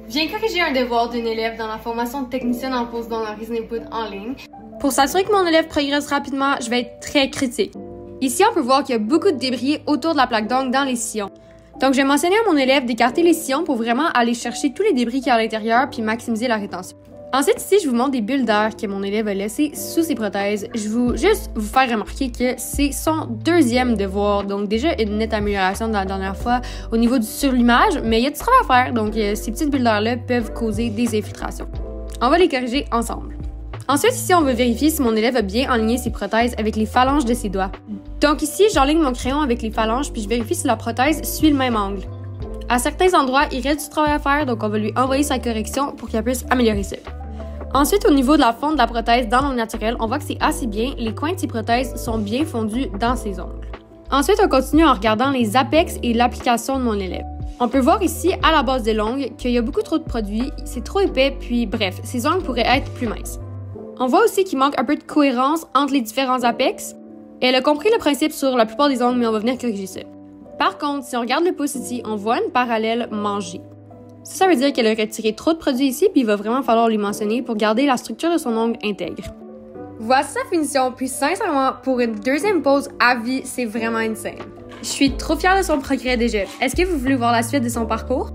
Viens corriger un devoir d'une élève dans la formation de technicienne en pose d'ongles en résine poudre en ligne. Pour s'assurer que mon élève progresse rapidement, je vais être très critique. Ici, on peut voir qu'il y a beaucoup de débris autour de la plaque d'ongles dans les sillons. Donc, je vais mentionner à mon élève d'écarter les sillons pour vraiment aller chercher tous les débris qu'il y a à l'intérieur puis maximiser la rétention. Ensuite, ici, je vous montre des bulles d'air que mon élève a laissées sous ses prothèses. Je veux juste vous faire remarquer que c'est son deuxième devoir. Donc, déjà, une nette amélioration de la dernière fois au niveau du surlimage, mais il y a du travail à faire. Donc, ces petites bulles d'air-là peuvent causer des infiltrations. On va les corriger ensemble. Ensuite, ici, on va vérifier si mon élève a bien aligné ses prothèses avec les phalanges de ses doigts. Donc ici, j'enligne mon crayon avec les phalanges puis je vérifie si la prothèse suit le même angle. À certains endroits, il reste du travail à faire, donc on va lui envoyer sa correction pour qu'elle puisse améliorer ça. Ensuite, au niveau de la fonte de la prothèse dans l'ongle naturel, on voit que c'est assez bien. Les coins de ses prothèses sont bien fondus dans ses ongles. Ensuite, on continue en regardant les apex et l'application de mon élève. On peut voir ici, à la base de l'ongle, qu'il y a beaucoup trop de produits, c'est trop épais, puis bref, ses ongles pourraient être plus minces. On voit aussi qu'il manque un peu de cohérence entre les différents apex. Elle a compris le principe sur la plupart des ongles, mais on va venir corriger ça. Par contre, si on regarde le pouce ici, on voit une parallèle manger. Ça veut dire qu'elle a retiré trop de produits ici, puis il va vraiment falloir lui mentionner pour garder la structure de son ongle intègre. Voici sa finition, puis sincèrement, pour une deuxième pause à vie, c'est vraiment insane. Je suis trop fière de son progrès déjà. Est-ce que vous voulez voir la suite de son parcours?